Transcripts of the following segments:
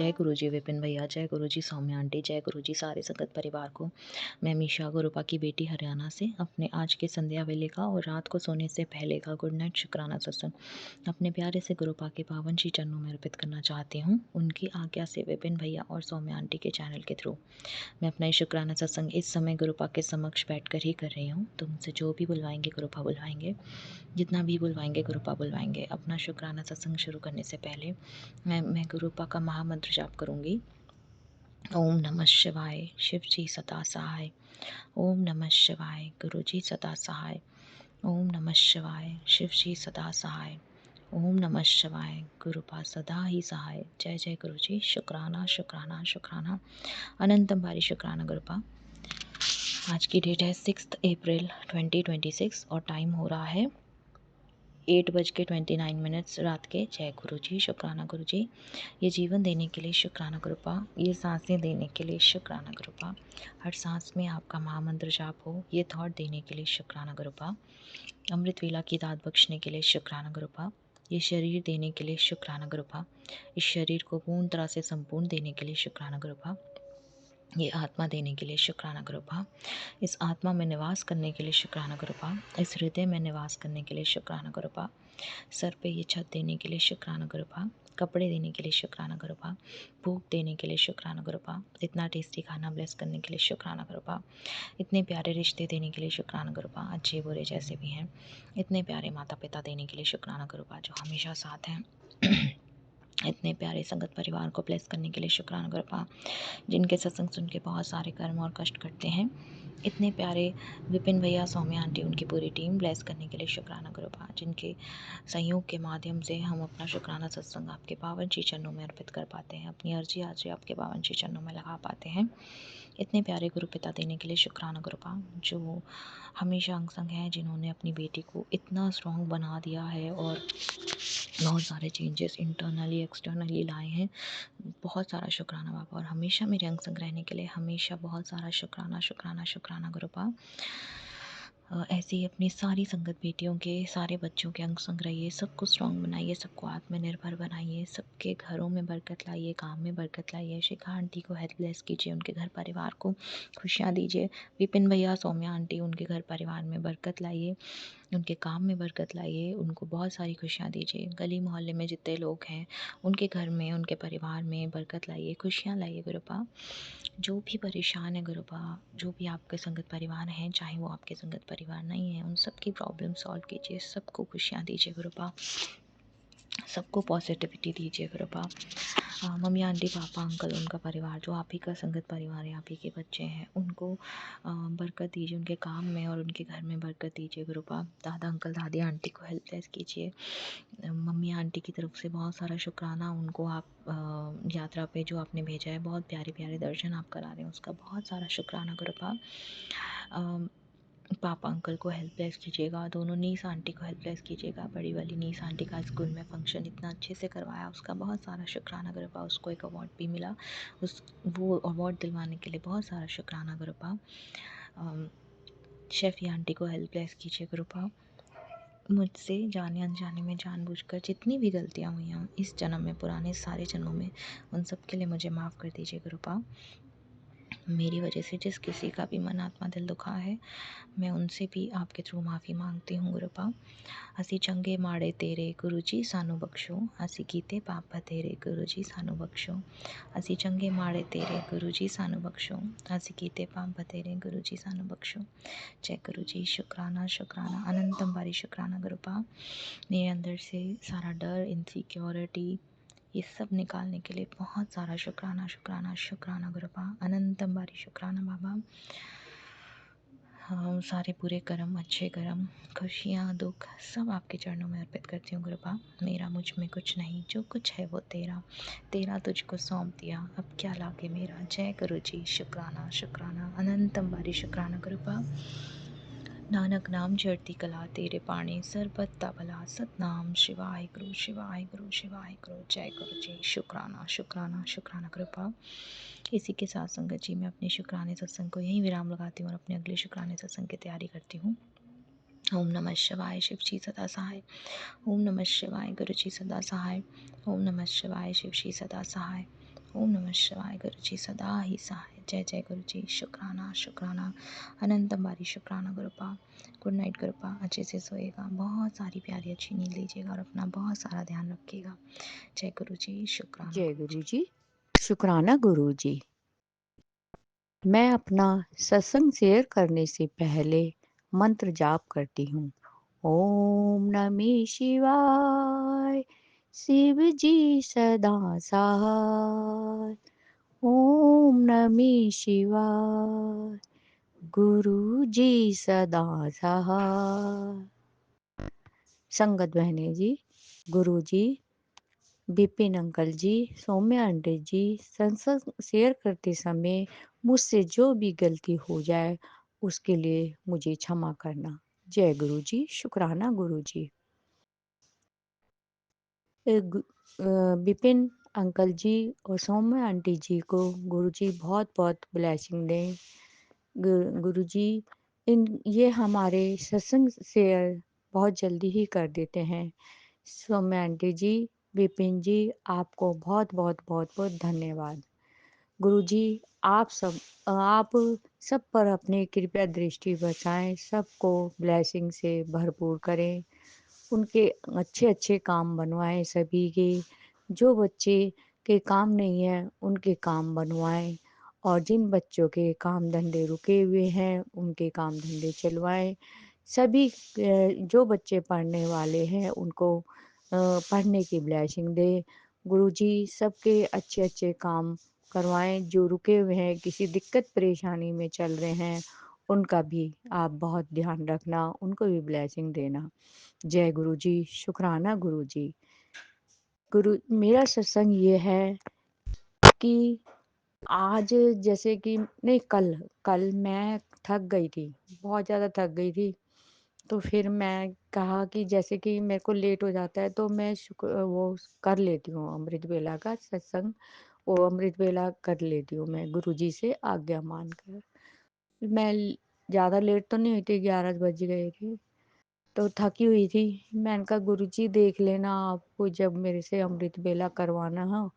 जय गुरु जी विपिन भैया, जय गुरु जी सौम्या आंटी, जय गुरु जी सारे संगत परिवार को। मैं मीशा गुरुपा की बेटी हरियाणा से अपने आज के संध्या वेले का और रात को सोने से पहले का गुड नाइट शुक्राना सत्संग अपने प्यारे से गुरुपा के पावन श्री चरणों में अर्पित करना चाहती हूँ। उनकी आज्ञा से विपिन भैया और सौम्या आंटी के चैनल के थ्रू मैं अपना ये शुक्राना सत्संग इस समय गुरुपा के समक्ष बैठकर ही कर रही हूँ। तुमसे जो भी बुलवाएंगे गुरुपा बुलवाएंगे, जितना भी बुलवाएंगे गुरुपा बुलवाएंगे। अपना शुक्राना सत्संग शुरू करने से पहले मैं गुरुपा का महामंत्र जाप करूंगी। ओम नमः शिवाय, शिव जी सदा सहाय। ओम नमः शिवाय, गुरु जी सदा सहाय। ओम नमः शिवाय, शिव जी सदा सहाय। ओम नमः शिवाय, गुरुपा सदा ही सहाय। जय जय गुरु जी। शुक्राना शुक्राना शुक्राना, अनंतम भारी शुक्राना गुरुपा। आज की डेट है 6 अप्रैल 2026 और टाइम हो रहा है 8:29 रात के। जय गुरु जी। शुक्राना गुरु जी, ये जीवन देने के लिए शुक्राना गुरुपा, ये सांसें देने के लिए शुक्राना गुरुपा, हर सांस में आपका महामंत्र जाप हो, ये थॉट देने के लिए शुक्राना गुरुपा, अमृत वेला की दात बख्शने के लिए शुक्राना गुरुपा, ये शरीर देने के लिए शुक्राना गुरुपा, इस शरीर को पूर्ण तरह से संपूर्ण देने के लिए शुक्राना गुरुपा, ये आत्मा देने के लिए शुक्राना गुरुपा, इस आत्मा में निवास करने के लिए शुक्राना गुरुपा, इस हृदय में निवास करने के लिए शुक्राना गुरुपा, सर पे ये छत देने के लिए शुक्राना गुरुपा, कपड़े देने के लिए शुक्राना गुरुपा, भूख देने के लिए शुक्राना गुरुपा, इतना टेस्टी खाना ब्लेस करने के लिए शुक्राना गुरुपा, इतने प्यारे रिश्ते देने के लिए शुक्राना गुरुपा, अच्छे बुरे जैसे भी हैं, इतने प्यारे माता पिता देने के लिए शुक्राना गुरुपा जो हमेशा साथ हैं, इतने प्यारे संगत परिवार को ब्लेस करने के लिए शुक्राना गुरुपा, जिनके सत्संग सुन के बहुत सारे कर्म और कष्ट करते हैं, इतने प्यारे विपिन भैया, सौम्या आंटी, उनकी पूरी टीम ब्लेस करने के लिए शुक्राना गुरुपा, जिनके सहयोग के माध्यम से हम अपना शुक्राना सत्संग आपके पावन श्री चरणों में अर्पित कर पाते हैं, अपनी अर्जी आज आपके पावन श्री चरणों में लगा पाते हैं। इतने प्यारे गुरु पिता देने के लिए शुक्राना गुरुपा, जो हमेशा अंग संग हैं, जिन्होंने अपनी बेटी को इतना स्ट्रॉन्ग बना दिया है और बहुत सारे चेंजेस इंटरनली एक्सटर्नली लाए हैं। बहुत सारा शुक्राना बाबा, और हमेशा मेरे अंग संग रहने के लिए हमेशा बहुत सारा शुक्राना शुक्राना शुक्राना गुरुपा। ऐसे ही अपनी सारी संगत बेटियों के, सारे बच्चों के अंग संग रहिए, सबको स्ट्रॉन्ग बनाइए, सबको आत्मनिर्भर बनाइए, सबके घरों में बरकत लाइए, काम में बरकत लाइए। शिखा आंटी को हेल्थ ब्लेस कीजिए, उनके घर परिवार को खुशियाँ दीजिए। विपिन भैया, सौम्या आंटी, उनके घर परिवार में बरकत लाइए, उनके काम में बरकत लाइए, उनको बहुत सारी खुशियाँ दीजिए। गली मोहल्ले में जितने लोग हैं उनके घर में, उनके परिवार में बरकत लाइए, खुशियाँ लाइए गुरुपा। जो भी परेशान है गुरुपा, जो भी आपके संगत परिवार हैं, चाहे वो आपके संगत परिवार नहीं है, उन सब की प्रॉब्लम सॉल्व कीजिए, सबको खुशियाँ दीजिए गुरुपा, सबको पॉजिटिविटी दीजिए गुरुपा। मम्मी आंटी पापा अंकल, उनका परिवार, जो आप ही का संगत परिवार है, आप ही के बच्चे हैं, उनको बरकत दीजिए, उनके काम में और उनके घर में बरकत दीजिए गुरुपा। दादा अंकल दादी आंटी को हेल्प ब्लेस कीजिए। मम्मी आंटी की तरफ से बहुत सारा शुक्राना, उनको आप यात्रा पे जो आपने भेजा है, बहुत प्यारे प्यारे दर्शन आप करा रहे हैं, उसका बहुत सारा शुक्राना गुरुपा। पापा अंकल को हेल्प ब्लेस कीजिएगा, दोनों नीस आंटी को हेल्प ब्लेस कीजिएगा। बड़ी वाली नीस आंटी का स्कूल में फंक्शन इतना अच्छे से करवाया, उसका बहुत सारा शुक्राना गुरुपा। उसको एक अवार्ड भी मिला, वो अवार्ड दिलवाने के लिए बहुत सारा शुक्राना गुरुपा। शेफी आंटी को हेल्प ब्लेस कीजिए गुरुपा। मुझसे जाने अनजाने में जानबूझकर जितनी भी गलतियाँ हुई हैं इस जन्म में, पुराने सारे जन्मों में, उन सब के लिए मुझे माफ़ कर दीजिए गुरुपा। मेरी वजह से जिस किसी का भी मन आत्मा दिल दुखा है, मैं उनसे भी आपके थ्रू माफ़ी मांगती हूँ गुरुपा। असी चंगे माड़े तेरे गुरुजी सानू बख्शो, असी कीते पाप तेरे गुरुजी सानू बख्शो, असी चंगे माड़े तेरे गुरुजी सानू बख्शो, असी कीते पाप तेरे गुरुजी सानू बख्शो। जय गुरुजी। शुक्राना शुक्राना, अनंतम बारी शुक्राना गुरुपा। मेरे अंदर से सारा डर, इनसिक्योरिटी, ये सब निकालने के लिए बहुत सारा शुक्राना शुक्राना शुक्राना गुरुपा। अनंतम बारी शुक्राना बाबा। हम सारे बुरे कर्म, अच्छे कर्म, खुशियाँ, दुख सब आपके चरणों में अर्पित करती हूँ गुरुपा। मेरा मुझ में कुछ नहीं, जो कुछ है वो तेरा, तेरा तुझको सौंप दिया, अब क्या लागे मेरा। जय गुरु जी। शुक्राना शुक्राना, अनंतम बारी शुक्राना गुरुपा। नानक नाम चढ़ती कला, तेरे पाणी सरबत्ता भला, सतनाम शिवाय गुरु शिवाय गुरु शिवाय गुरु। जय गुरु जी। शुक्राना शुक्राना शुक्राना कृपा। इसी के साथ संगत जी, मैं अपने शुक्राने सत्संग को यहीं विराम लगाती हूँ और अपने अगले शुक्राने सत्संग की तैयारी करती हूँ। ओम नमः शिवाय, शिव जी सदा सहाय। ओम नमः शिवाय, गुरु जी सदा सहाय। ओम नमः शिवाय, शिव जी सदा सहाय। ओम नमः शिवाय गुरु जी, सदा ही सहाय। जय जय गुरु जी। शुक्राना शुक्राना, अनंतम बारी शुक्राना गुरुपा। गुड नाइट गुरुपा, अच्छे से सोएगा, बहुत सारी प्यारी अच्छी नींद लीजिएगा और अपना बहुत सारा ध्यान रखिएगा। जय गुरु जी, शुक्राना जय गुरु जी। गुरु जी। शुक्राना गुरु जी। मैं अपना सत्संग शेयर करने से पहले मंत्र जाप करती हूँ। ओम नमः शिवाय, शिव जी सदा सहाय। ओम नमः शिवाय, गुरु जी सदा सहाय। संगत बहने जी, गुरु जी, विपिन अंकल जी, सौम्या आंटी जी, संसद शेयर करते समय मुझसे जो भी गलती हो जाए उसके लिए मुझे क्षमा करना। जय गुरु जी। शुक्राना गुरु जी। विपिन अंकल जी और सौम्या आंटी जी को गुरु जी बहुत बहुत ब्लेसिंग दें। गुरु जी ये हमारे सत्संग शेयर बहुत जल्दी ही कर देते हैं। सौम्या आंटी जी, विपिन जी, आपको बहुत बहुत बहुत बहुत धन्यवाद। गुरुजी, आप सब पर अपनी कृपया दृष्टि बरसाएं, सबको ब्लेसिंग से भरपूर करें, उनके अच्छे अच्छे काम बनवाएं सभी के, जो बच्चे के काम नहीं है उनके काम बनवाएं, और जिन बच्चों के काम धंधे रुके हुए हैं उनके काम धंधे चलवाएं। सभी जो बच्चे पढ़ने वाले हैं उनको पढ़ने की ब्लेसिंग दे। गुरुजी सबके अच्छे अच्छे काम करवाएं, जो रुके हुए हैं किसी दिक्कत परेशानी में चल रहे हैं उनका भी आप बहुत ध्यान रखना, उनको भी ब्लेसिंग देना। जय गुरु जी। शुक्राना गुरु जी। गुरु, मेरा सत्संग ये है कि आज जैसे कि नहीं, कल कल मैं थक गई थी, बहुत ज़्यादा थक गई थी। तो फिर मैं कहा कि जैसे कि मेरे को लेट हो जाता है तो मैं वो कर लेती हूँ अमृत वेला का सत्संग, वो अमृत वेला कर लेती हूँ मैं गुरुजी से आज्ञा मानकर। मैं ज़्यादा लेट तो नहीं हुई थी, 11 बज गए थे, तो थकी हुई थी। मैंने कहा गुरुजी देख लेना, आपको जब मेरे से अमृत वेला करवाना हो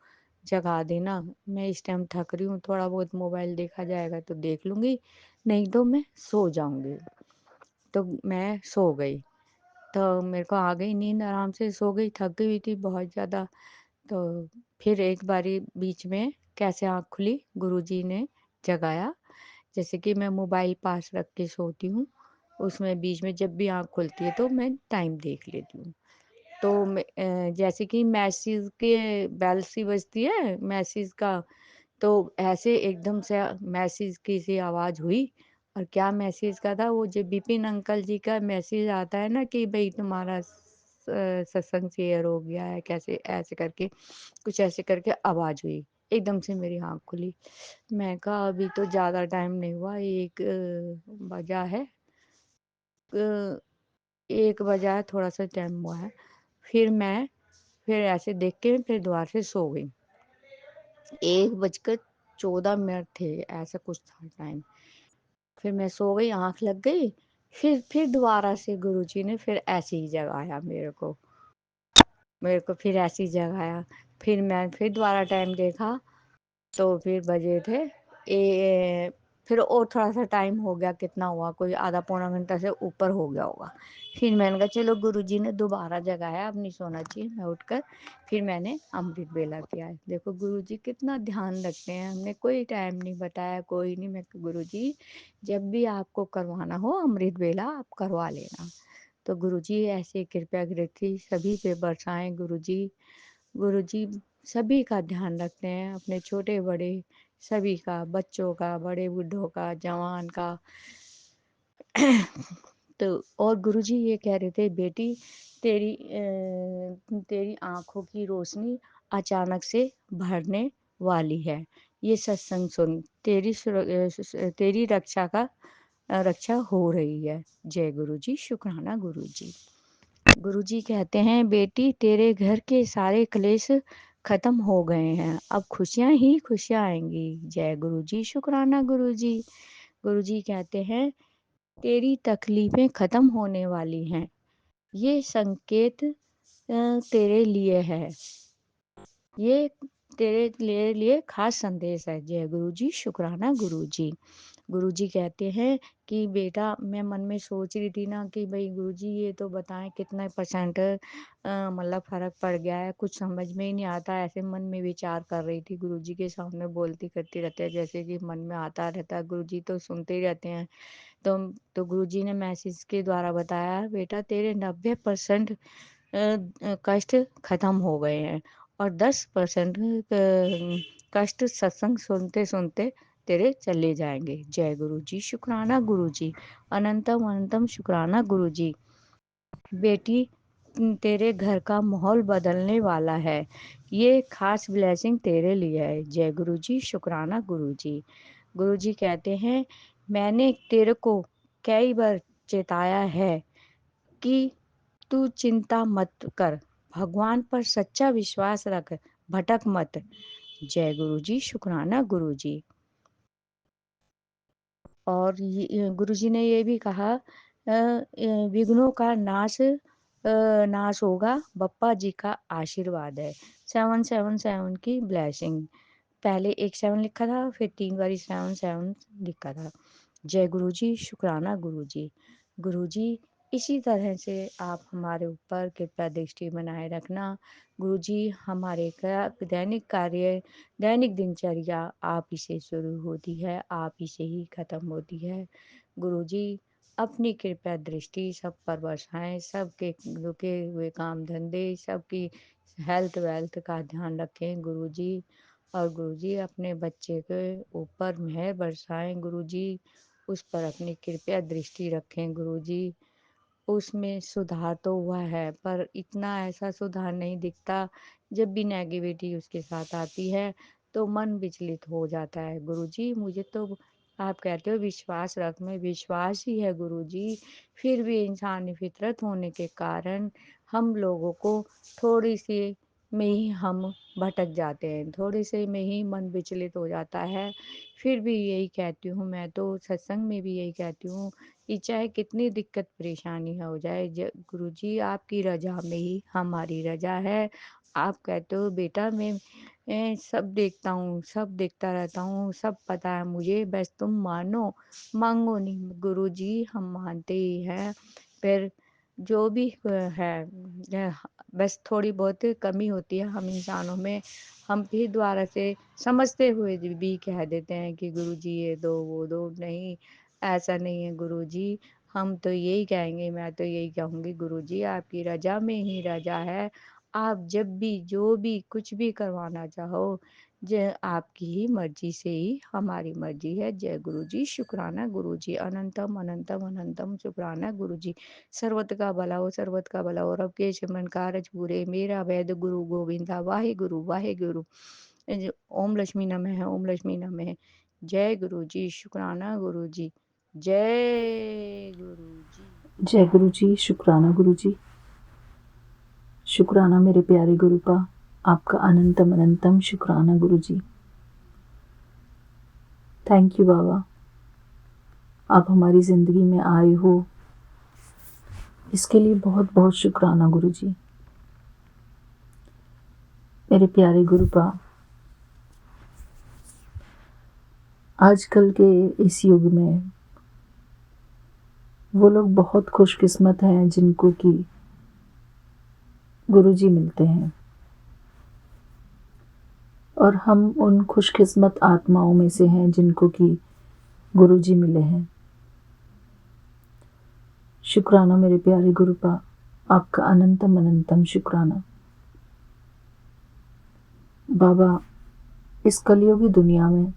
जगा देना, मैं इस टाइम थक रही हूँ, थोड़ा बहुत मोबाइल देखा जाएगा तो देख लूँगी, नहीं तो मैं सो जाऊँगी। तो मैं सो गई, तो मेरे को आ गई नींद, आराम से सो गई, थक गई हुई थी बहुत ज़्यादा। तो फिर एक बारी बीच में कैसे आँख खुली, गुरुजी ने जगाया। जैसे कि मैं मोबाइल पास रख के सोती हूँ, उसमें बीच में जब भी आँख खुलती है तो मैं टाइम देख लेती हूँ। तो जैसे कि मैसेज के बेल सी बजती है मैसेज का, तो ऐसे एकदम से मैसेज की सी आवाज़ हुई। और क्या मैसेज का था, वो जो विपिन अंकल जी का मैसेज आता है ना कि भाई तुम्हारा सत्संग शेयर हो गया है, कैसे ऐसे करके कुछ ऐसे करके आवाज़ हुई। एकदम से मेरी आँख खुली। मैं कहा अभी तो ज़्यादा टाइम नहीं हुआ, 1 बजा है, 1 बजा है, थोड़ा-सा टाइम हुआ है। फिर ऐसे देख के फिर दोबारा से सो गई। 1 बजकर 14 मिनट थे, ऐसा कुछ था टाइम। फिर मैं सो गई, आँख लग गई, फिर दोबारा से गुरुजी ने फिर ऐसे ही जगाया मेरे को फिर ऐसे ही जगाया। फिर मैं फिर दोबारा टाइम देखा, तो फिर बजे थे फिर और थोड़ा-सा टाइम हो गया, कितना हुआ, कोई आधा पौना घंटा से ऊपर हो गया होगा। फिर मैंने कहा चलो गुरुजी ने दोबारा जगाया, अब नहीं सोना चाहिए। मैं उठकर फिर मैंने अमृत वेला किया है। देखो गुरुजी कितना ध्यान रखते हैं, हमने कोई टाइम नहीं बताया, कोई नहीं। मैं गुरुजी जब भी आपको करवाना हो अमृत वेला आप करवा लेना। तो गुरुजी ऐसे कृपया दृष्टि सभी पे बरसाएँ गुरुजी। गुरुजी सभी का ध्यान रखते हैं, अपने छोटे-बड़े सभी का, बच्चों का, बड़े बूढ़ों का, जवान का। तो और गुरुजी ये कह रहे थे, बेटी तेरी आँखों की रोशनी अचानक से भरने वाली है। ये सत्संग सुन, तेरी रक्षा हो रही है। जय गुरुजी। शुक्राना गुरुजी। गुरुजी कहते हैं, बेटी तेरे घर के सारे क्लेश खत्म हो गए हैं, अब खुशियाँ ही खुशियाँ आएंगी। जय गुरुजी। शुक्राना गुरुजी। गुरुजी कहते हैं, तेरी तकलीफें खत्म होने वाली हैं, ये संकेत तेरे लिए है। ये तेरे लिए खास संदेश है। जय गुरु जी, शुक्राना गुरु जी। गुरुजी कहते हैं कि बेटा मैं मन में सोच रही थी ना कि भई गुरुजी ये तो बताएँ कितने परसेंट मतलब फ़र्क पड़ गया है, कुछ समझ में ही नहीं आता, ऐसे मन में विचार कर रही थी। गुरुजी के सामने बोलती करती रहते हैं, जैसे कि मन में आता रहता है, गुरुजी तो सुनते ही रहते हैं। तो गुरुजी ने मैसेज के द्वारा बताया बेटा तेरे 90% कष्ट खत्म हो गए हैं और 10% कष्ट सत्संग सुनते-सुनते तेरे चले जाएँगे। जय गुरु जी, शुक्राना गुरु जी, अनंतम अनंतम शुक्राना गुरु जी। बेटी तेरे घर का माहौल बदलने वाला है। ये खास ब्लेसिंग तेरे लिए है। जय गुरु जी, शुक्राना गुरु जी। गुरु जी कहते हैं मैंने तेरे को कई बार चेताया है कि तू चिंता मत कर, भगवान पर सच्चा विश्वास रख, भटक मत। जय गुरु जी, शुक्राना गुरु जी। और गुरुजी ने ये भी कहा विघ्नों का नाश होगा, बप्पा जी का आशीर्वाद है। 777 की ब्लेसिंग। पहले एक 7 लिखा था, फिर 3 बारी 7 लिखा था। जय गुरु जी, शुक्राना गुरु जी। गुरु जी इसी तरह से आप हमारे ऊपर कृपया दृष्टि बनाए रखना। गुरु जी हमारे दैनिक कार्य, दैनिक दिनचर्या आप ही से शुरू होती है, आप ही से ही खत्म होती है। गुरु जी अपनी कृपया दृष्टि सब पर बरसाएं, सबके रुके हुए काम धंधे, सबकी हेल्थ वेल्थ का ध्यान रखें गुरु जी। और गुरुजी अपने बच्चे के ऊपर मेहर बरसाएं गुरुजी, उस पर अपनी कृपया दृष्टि रखें गुरुजी। उसमें सुधार तो हुआ है पर इतना ऐसा सुधार नहीं दिखता। जब भी नेगेटिविटी उसके साथ आती है तो मन विचलित हो जाता है। गुरुजी मुझे तो आप कहते हो विश्वास रख, में विश्वास ही है गुरुजी, फिर भी इंसानी फितरत होने के कारण हम लोगों को थोड़ी सी में ही हम भटक जाते हैं, थोड़े से में ही मन विचलित हो जाता है। फिर भी यही कहती हूँ, मैं तो सत्संग में भी यही कहती हूँ कि चाहे कितनी दिक्कत परेशानी हो जाए, गुरुजी आपकी रजा में ही हमारी रजा है। आप कहते हो बेटा मैं सब देखता हूँ, सब देखता रहता हूँ, सब पता है मुझे, बस तुम मानो, मांगो नहीं। गुरुजी हम मानते ही हैं, फिर जो भी है बस थोड़ी बहुत कमी होती है हम इंसानों में। हम भी द्वारा से समझते हुए भी कह देते हैं कि गुरुजी ये दो वो दो, नहीं ऐसा नहीं है गुरुजी। हम तो यही कहेंगे, मैं तो यही कहूँगी गुरुजी आपकी रजा में ही रजा है। आप जब भी जो भी कुछ भी करवाना चाहो, आपकी ही मर्जी से ही हमारी मर्जी है। जय गुरुजी, शुक्राना गुरुजी, अनंतम अनंतम अनंतम शुक्राना गुरुजी। सर्वत का भला हो, सर्वत का भला हो, रब के सिमरन कारज पूरे, मेरा वैद गुरु गोविंदा, वाहे गुरु वाहे गुरु। ओम लक्ष्मी नमः, ओम लक्ष्मी नमः। जय गुरु जी, शुक्राना गुरु जी, जय गुरु जी। जय गुरु जी, शुक्राना गुरु जी। शुक्राना मेरे प्यारे गुरु का, आपका अनंतम अनंतम शुक्राना गुरु जी। थैंक यू बाबा, आप हमारी ज़िंदगी में आए हो, इसके लिए बहुत बहुत शुक्राना गुरु जी। मेरे प्यारे गुरु का, आजकल के इस युग में वो लोग बहुत खुशकिस्मत हैं जिनको कि गुरु जी मिलते हैं, और हम उन खुशकिस्मत आत्माओं में से हैं जिनको कि गुरु जी मिले हैं। शुक्राना मेरे प्यारे गुरु का, आपका अनंतम अनंतम शुक्राना। बाबा, इस कलयुगी दुनिया में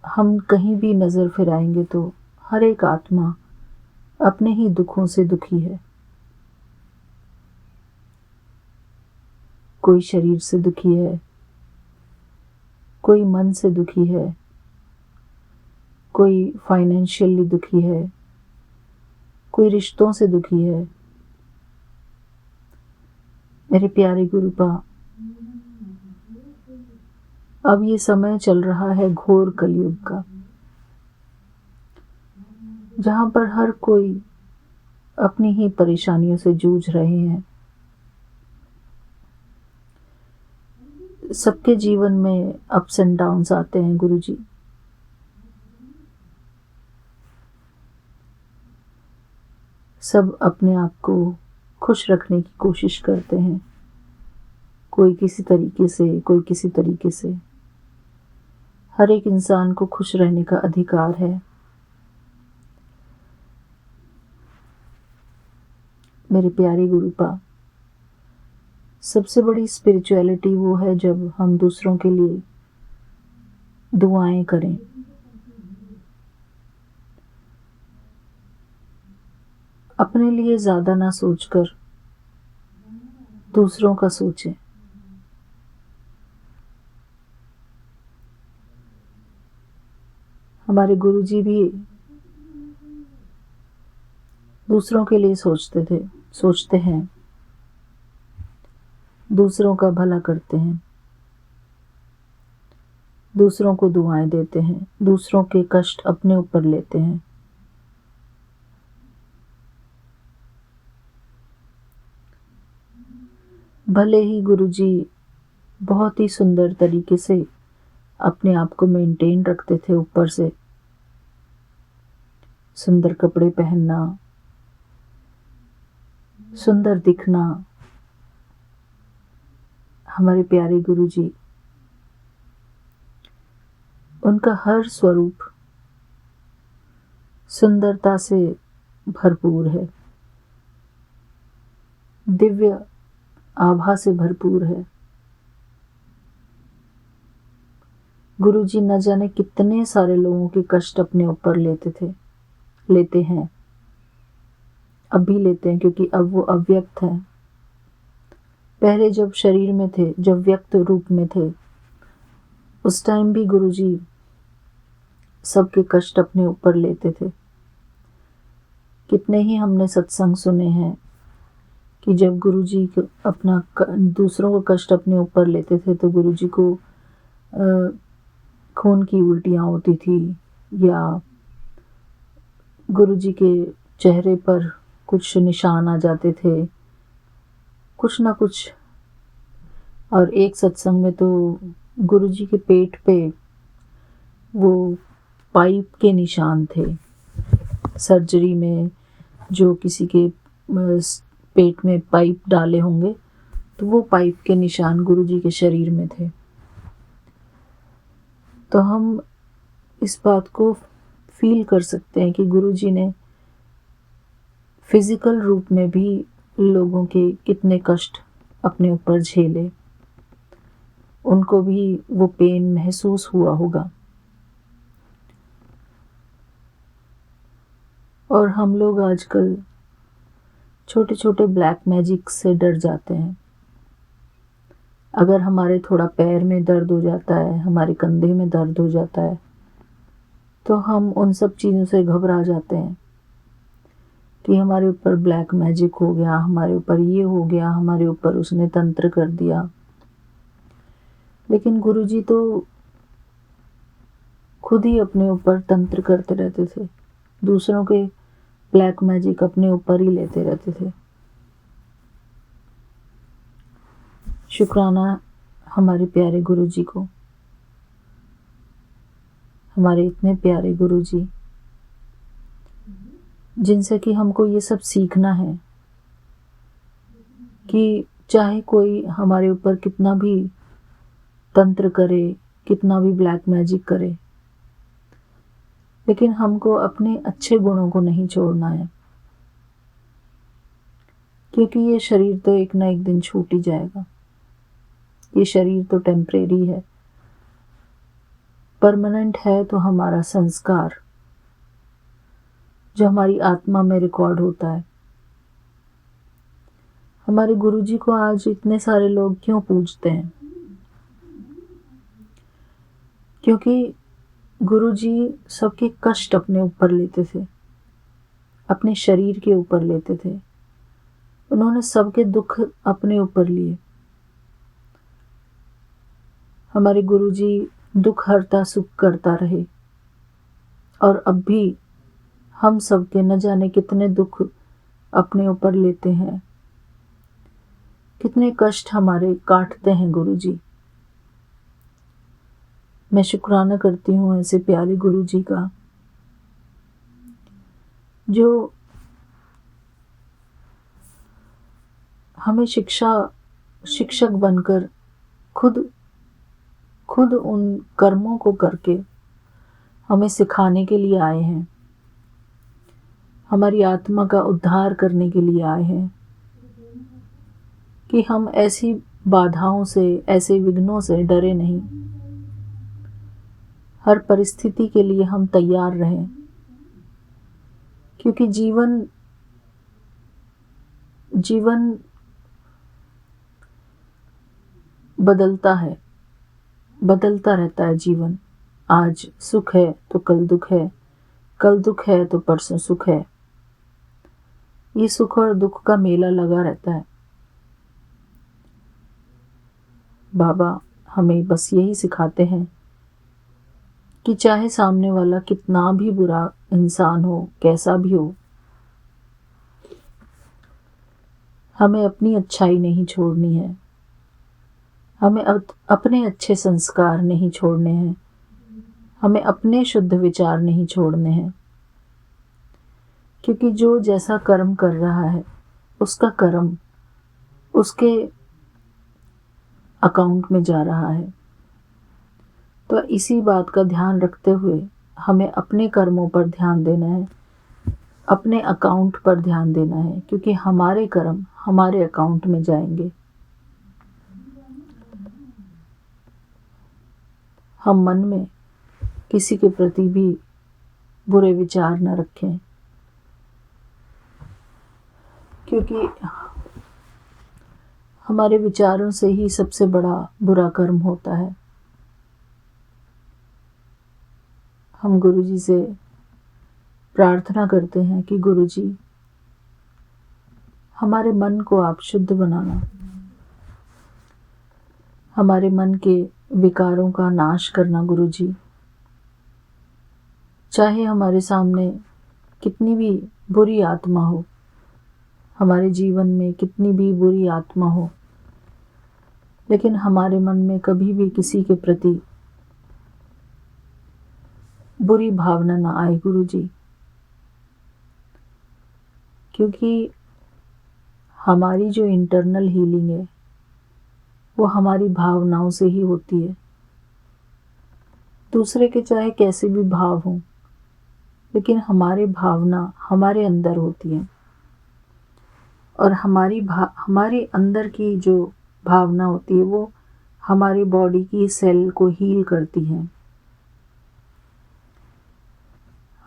हम कहीं भी नज़र फिराएंगे तो हर एक आत्मा अपने ही दुखों से दुखी है। कोई शरीर से दुखी है, कोई मन से दुखी है, कोई फाइनेंशियली दुखी है, कोई रिश्तों से दुखी है। मेरे प्यारे गुरु का, अब ये समय चल रहा है घोर कलयुग का, जहाँ पर हर कोई अपनी ही परेशानियों से जूझ रहे हैं। सबके जीवन में अप्स एंड डाउन्स आते हैं गुरुजी। सब अपने आप को खुश रखने की कोशिश करते हैं, कोई किसी तरीके से, कोई किसी तरीके से। हर एक इंसान को खुश रहने का अधिकार है। मेरे प्यारे गुरुपा, सबसे बड़ी स्पिरिचुअलिटी वो है जब हम दूसरों के लिए दुआएं करें। अपने लिए ज़्यादा ना सोचकर दूसरों का सोचें। हमारे गुरुजी भी दूसरों के लिए सोचते हैं, दूसरों का भला करते हैं, दूसरों को दुआएं देते हैं, दूसरों के कष्ट अपने ऊपर लेते हैं। भले ही गुरुजी बहुत ही सुंदर तरीके से अपने आप को मेंटेन रखते थे, ऊपर से सुंदर कपड़े पहनना, सुंदर दिखना। हमारे प्यारे गुरुजी, उनका हर स्वरूप सुंदरता से भरपूर है, दिव्य आभा से भरपूर है। गुरुजी न जाने कितने सारे लोगों के कष्ट अपने ऊपर लेते हैं, अब भी लेते हैं, क्योंकि अब वो अव्यक्त हैं। पहले जब शरीर में थे, जब व्यक्त रूप में थे, उस टाइम भी गुरुजी सबके कष्ट अपने ऊपर लेते थे। कितने ही हमने सत्संग सुने हैं कि जब गुरुजी अपना दूसरों का कष्ट अपने ऊपर लेते थे तो गुरुजी को खून की उल्टियाँ होती थी, या गुरुजी के चेहरे पर कुछ निशान आ जाते थे, कुछ ना कुछ। और एक सत्संग में तो गुरुजी के पेट पे वो पाइप के निशान थे। सर्जरी में जो किसी के पेट में पाइप डाले होंगे, तो वो पाइप के निशान गुरुजी के शरीर में थे। तो हम इस बात को फील कर सकते हैं कि गुरुजी ने फिजिकल रूप में भी लोगों के कितने कष्ट अपने ऊपर झेले, उनको भी वो पेन महसूस हुआ होगा। और हम लोग आजकल छोटे छोटे ब्लैक मैजिक से डर जाते हैं। अगर हमारे थोड़ा पैर में दर्द हो जाता है, हमारे कंधे में दर्द हो जाता है, तो हम उन सब चीज़ों से घबरा जाते हैं कि हमारे ऊपर ब्लैक मैजिक हो गया, हमारे ऊपर ये हो गया, हमारे ऊपर उसने तंत्र कर दिया। लेकिन गुरुजी तो खुद ही अपने ऊपर तंत्र करते रहते थे, दूसरों के ब्लैक मैजिक अपने ऊपर ही लेते रहते थे। शुक्राना हमारे प्यारे गुरुजी को, हमारे इतने प्यारे गुरुजी जिनसे कि हमको ये सब सीखना है कि चाहे कोई हमारे ऊपर कितना भी तंत्र करे, कितना भी ब्लैक मैजिक करे, लेकिन हमको अपने अच्छे गुणों को नहीं छोड़ना है, क्योंकि ये शरीर तो एक ना एक दिन छूट ही जाएगा। ये शरीर तो टेम्परेरी है, परमानेंट है तो हमारा संस्कार जो हमारी आत्मा में रिकॉर्ड होता है। हमारे गुरुजी को आज इतने सारे लोग क्यों पूजते हैं? क्योंकि गुरुजी सबके कष्ट अपने ऊपर लेते थे, अपने शरीर के ऊपर लेते थे। उन्होंने सबके दुख अपने ऊपर लिए। हमारे गुरुजी दुख हरता सुख करता रहे, और अब भी हम सबके न जाने कितने दुख अपने ऊपर लेते हैं, कितने कष्ट हमारे काटते हैं गुरुजी। मैं शुक्राना करती हूँ ऐसे प्यारे गुरु जी का, जो हमें शिक्षक बनकर खुद उन कर्मों को करके हमें सिखाने के लिए आए हैं, हमारी आत्मा का उद्धार करने के लिए आए हैं कि हम ऐसी बाधाओं से, ऐसे विघ्नों से डरे नहीं, हर परिस्थिति के लिए हम तैयार रहें, क्योंकि जीवन बदलता रहता है जीवन। आज सुख है तो कल दुख है, कल दुख है तो परसों सुख है। ये सुख और दुख का मेला लगा रहता है। बाबा हमें बस यही सिखाते हैं कि चाहे सामने वाला कितना भी बुरा इंसान हो, कैसा भी हो, हमें अपनी अच्छाई नहीं छोड़नी है, हमें अपने अच्छे संस्कार नहीं छोड़ने हैं, हमें अपने शुद्ध विचार नहीं छोड़ने हैं, क्योंकि जो जैसा कर्म कर रहा है उसका कर्म उसके अकाउंट में जा रहा है। तो इसी बात का ध्यान रखते हुए हमें अपने कर्मों पर ध्यान देना है, अपने अकाउंट पर ध्यान देना है, क्योंकि हमारे कर्म हमारे अकाउंट में जाएंगे। हम मन में किसी के प्रति भी बुरे विचार न रखें, क्योंकि हमारे विचारों से ही सबसे बड़ा बुरा कर्म होता है। हम गुरु जी से प्रार्थना करते हैं कि गुरु जी हमारे मन को आप शुद्ध बनाना, हमारे मन के विकारों का नाश करना गुरु जी। चाहे हमारे सामने कितनी भी बुरी आत्मा हो, हमारे जीवन में कितनी भी बुरी आत्मा हो, लेकिन हमारे मन में कभी भी किसी के प्रति बुरी भावना ना आए गुरु जी, क्योंकि हमारी जो इंटरनल हीलिंग है वो हमारी भावनाओं से ही होती है। दूसरे के चाहे कैसे भी भाव हों, लेकिन हमारे भावना हमारे अंदर होती है, और हमारे अंदर की जो भावना होती है वो हमारी बॉडी की सेल को हील करती है।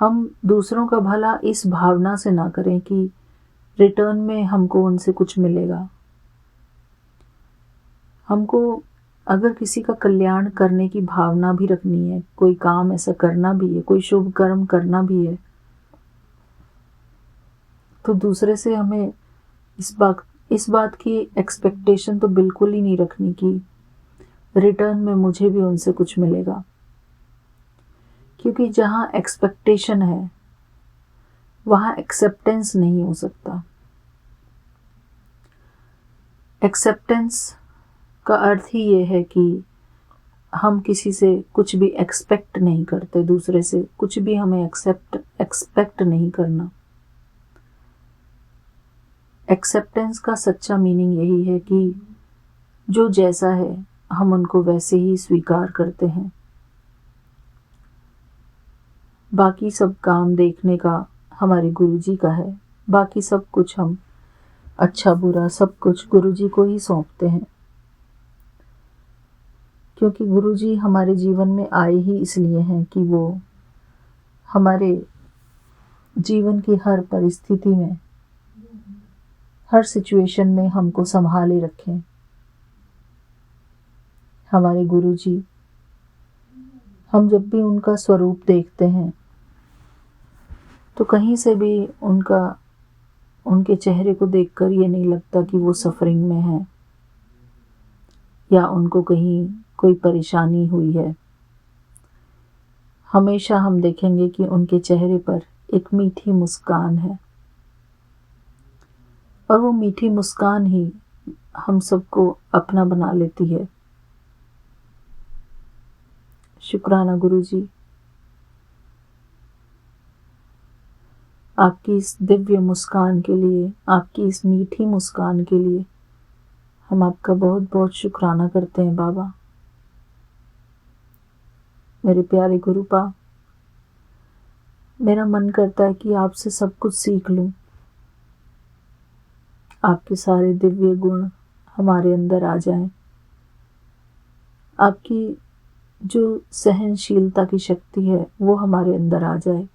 हम दूसरों का भला इस भावना से ना करें कि रिटर्न में हमको उनसे कुछ मिलेगा। हमको अगर किसी का कल्याण करने की भावना भी रखनी है, कोई काम ऐसा करना भी है, कोई शुभ कर्म करना भी है, तो दूसरे से हमें इस बात की एक्सपेक्टेशन तो बिल्कुल ही नहीं रखनी कि रिटर्न में मुझे भी उनसे कुछ मिलेगा, क्योंकि जहाँ एक्सपेक्टेशन है वहाँ एक्सेप्टेंस नहीं हो सकता। एक्सेप्टेंस का अर्थ ही ये है कि हम किसी से कुछ भी एक्सपेक्ट नहीं करते, दूसरे से कुछ भी हमें एक्सपेक्ट नहीं करना। एक्सेप्टेंस का सच्चा मीनिंग यही है कि जो जैसा है हम उनको वैसे ही स्वीकार करते हैं। बाकी सब काम देखने का हमारे गुरुजी का है, बाकी सब कुछ हम अच्छा बुरा सब कुछ गुरुजी को ही सौंपते हैं, क्योंकि गुरुजी हमारे जीवन में आए ही इसलिए हैं कि वो हमारे जीवन की हर परिस्थिति में, हर सिचुएशन में हमको संभाले रखें। हमारे गुरुजी, हम जब भी उनका स्वरूप देखते हैं तो कहीं से भी उनके चेहरे को देखकर ये नहीं लगता कि वो सफरिंग में है या उनको कहीं कोई परेशानी हुई है। हमेशा हम देखेंगे कि उनके चेहरे पर एक मीठी मुस्कान है, और वो मीठी मुस्कान ही हम सबको अपना बना लेती है। शुक्राना गुरुजी, आपकी इस दिव्य मुस्कान के लिए, आपकी इस मीठी मुस्कान के लिए हम आपका बहुत बहुत शुक्राना करते हैं बाबा। मेरे प्यारे गुरुपा, मेरा मन करता है कि आपसे सब कुछ सीख लूं। आपके सारे दिव्य गुण हमारे अंदर आ जाएं। आपकी जो सहनशीलता की शक्ति है वो हमारे अंदर आ जाए।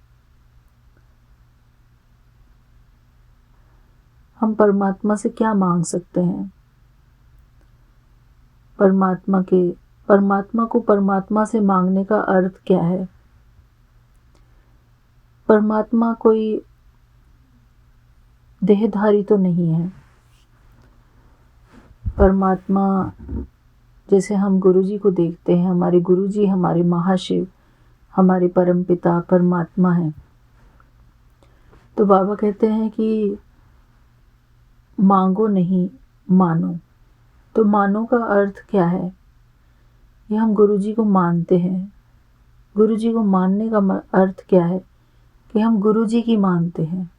हम परमात्मा से क्या मांग सकते हैं? परमात्मा को परमात्मा से मांगने का अर्थ क्या है? परमात्मा कोई देहधारी तो नहीं है। परमात्मा जैसे हम गुरुजी को देखते हैं, हमारे गुरुजी हमारे महाशिव, हमारे परमपिता परमात्मा हैं। तो बाबा कहते हैं कि मांगो नहीं मानो। तो मानो का अर्थ क्या है? ये हम गुरुजी को मानते हैं। गुरुजी को मानने का अर्थ क्या है? कि हम गुरुजी की मानते हैं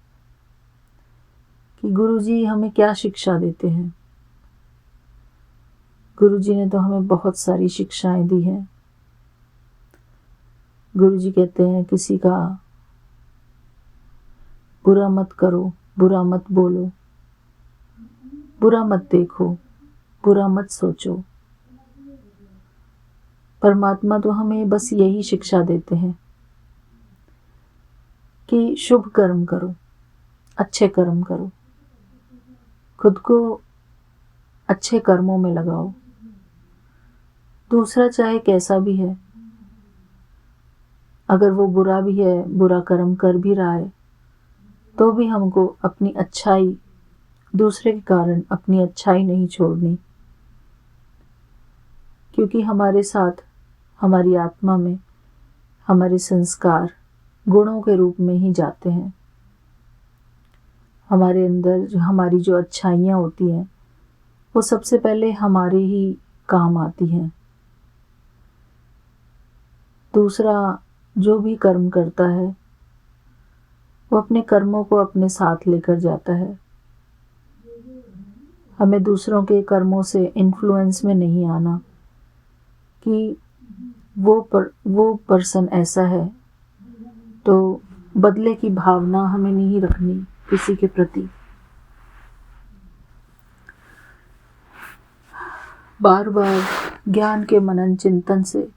कि गुरुजी हमें क्या शिक्षा देते हैं। गुरुजी ने तो हमें बहुत सारी शिक्षाएं दी हैं। गुरुजी कहते हैं किसी का बुरा मत करो, बुरा मत बोलो, बुरा मत देखो, बुरा मत सोचो। परमात्मा तो हमें बस यही शिक्षा देते हैं कि शुभ कर्म करो, अच्छे कर्म करो, खुद को अच्छे कर्मों में लगाओ। दूसरा चाहे कैसा भी है, अगर वो बुरा भी है, बुरा कर्म कर भी रहा है, तो भी हमको अपनी अच्छाई, दूसरे के कारण अपनी अच्छाई नहीं छोड़नी, क्योंकि हमारे साथ हमारी आत्मा में हमारे संस्कार गुणों के रूप में ही जाते हैं। हमारे अंदर हमारी जो अच्छाइयाँ होती हैं वो सबसे पहले हमारे ही काम आती हैं। दूसरा जो भी कर्म करता है वो अपने कर्मों को अपने साथ लेकर जाता है। हमें दूसरों के कर्मों से इन्फ्लुएंस में नहीं आना कि वो पर्सन ऐसा है, तो बदले की भावना हमें नहीं रखनी किसी के प्रति। बार बार ज्ञान के मनन चिंतन से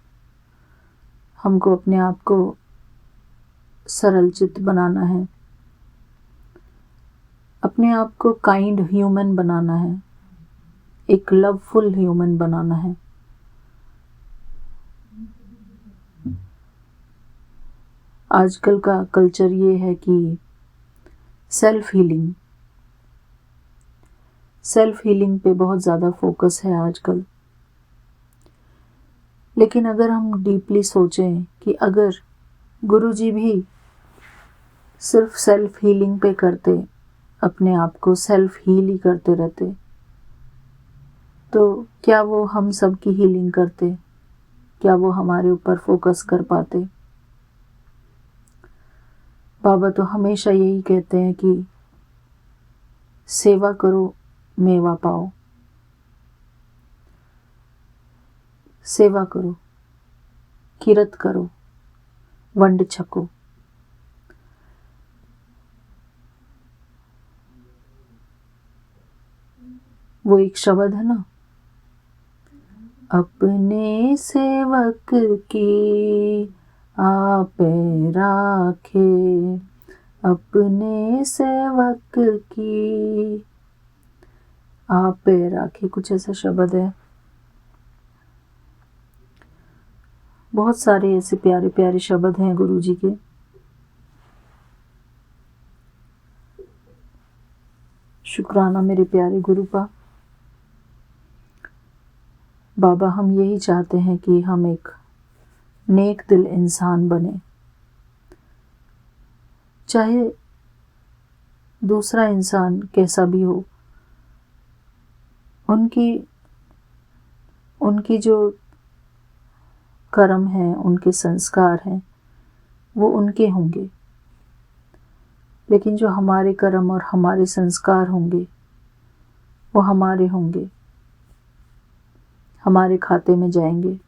हमको अपने आप को सरल चित्त बनाना है, अपने आप को काइंड ह्यूमन बनाना है, एक लवफुल ह्यूमन बनाना है। आजकल का कल्चर ये है कि सेल्फ हीलिंग पे बहुत ज़्यादा फोकस है आजकल। लेकिन अगर हम डीपली सोचें कि अगर गुरुजी भी सिर्फ सेल्फ हीलिंग पे करते, अपने आप को सेल्फ हील ही करते रहते, तो क्या वो हम सब की हीलिंग करते? क्या वो हमारे ऊपर फोकस कर पाते? बाबा तो हमेशा यही कहते हैं कि सेवा करो मेवा पाओ। सेवा करो, किरत करो, वंड छको। वो एक शब्द है ना, अपने सेवक की आप राखे, अपने सेवक की आप राखे, कुछ ऐसा शब्द है। बहुत सारे ऐसे प्यारे प्यारे शब्द हैं गुरुजी के। शुक्राना मेरे प्यारे गुरुपा। बाबा हम यही चाहते हैं कि हम एक नेक दिल इंसान बने, चाहे दूसरा इंसान कैसा भी हो। उनकी जो कर्म हैं, उनके संस्कार हैं, वो उनके होंगे, लेकिन जो हमारे कर्म और हमारे संस्कार होंगे वो हमारे होंगे, हमारे खाते में जाएंगे।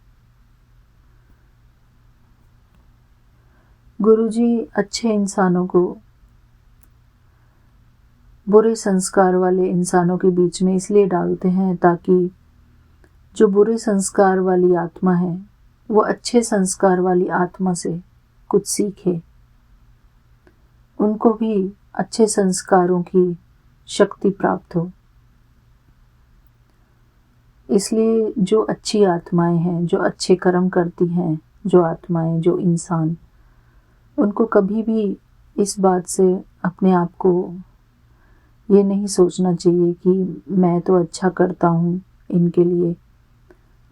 गुरुजी अच्छे इंसानों को बुरे संस्कार वाले इंसानों के बीच में इसलिए डालते हैं ताकि जो बुरे संस्कार वाली आत्मा है वो अच्छे संस्कार वाली आत्मा से कुछ सीखे, उनको भी अच्छे संस्कारों की शक्ति प्राप्त हो। इसलिए जो अच्छी आत्माएं हैं, जो अच्छे कर्म करती हैं, जो आत्माएं, जो इंसान, उनको कभी भी इस बात से अपने आप को ये नहीं सोचना चाहिए कि मैं तो अच्छा करता हूँ इनके लिए,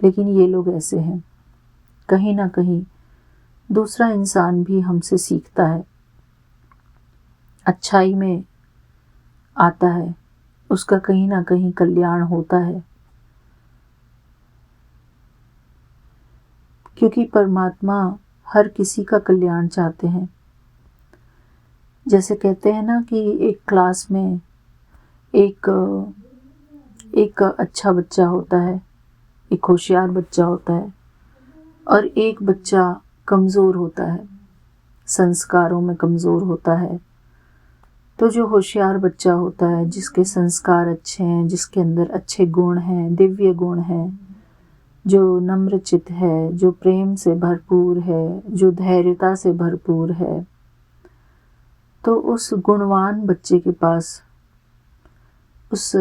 लेकिन ये लोग ऐसे हैं। कहीं ना कहीं दूसरा इंसान भी हमसे सीखता है, अच्छाई में आता है, उसका कहीं ना कहीं कल्याण होता है, क्योंकि परमात्मा हर किसी का कल्याण चाहते हैं। जैसे कहते हैं ना कि एक क्लास में एक अच्छा बच्चा होता है, एक होशियार बच्चा होता है, और एक बच्चा कमज़ोर होता है, संस्कारों में कमज़ोर होता है। तो जो होशियार बच्चा होता है, जिसके संस्कार अच्छे हैं, जिसके अंदर अच्छे गुण हैं, दिव्य गुण हैं, जो नम्रचित है, जो प्रेम से भरपूर है, जो धैर्यता से भरपूर है, तो उस गुणवान बच्चे के पास उस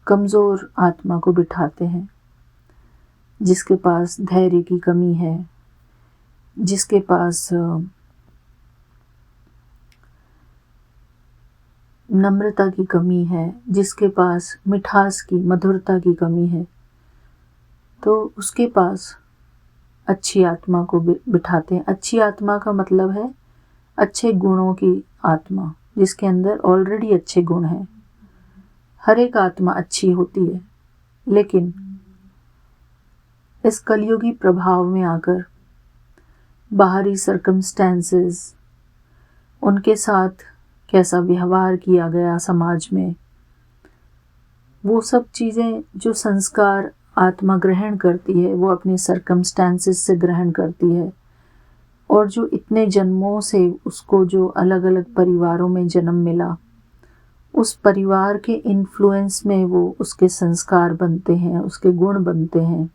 कमज़ोर आत्मा को बिठाते हैं, जिसके पास धैर्य की कमी है, जिसके पास नम्रता की कमी है, जिसके पास मिठास की, मधुरता की कमी है, तो उसके पास अच्छी आत्मा को बिठाते हैं। अच्छी आत्मा का मतलब है अच्छे गुणों की आत्मा, जिसके अंदर ऑलरेडी अच्छे गुण हैं। हर एक आत्मा अच्छी होती है, लेकिन इस कलयुगी प्रभाव में आकर बाहरी सर्कमस्टेंसेस, उनके साथ कैसा व्यवहार किया गया समाज में, वो सब चीज़ें जो संस्कार आत्मा ग्रहण करती है वो अपने सर्कमस्टेंसेस से ग्रहण करती है, और जो इतने जन्मों से उसको जो अलग अलग परिवारों में जन्म मिला, उस परिवार के इन्फ्लुएंस में वो उसके संस्कार बनते हैं, उसके गुण बनते हैं,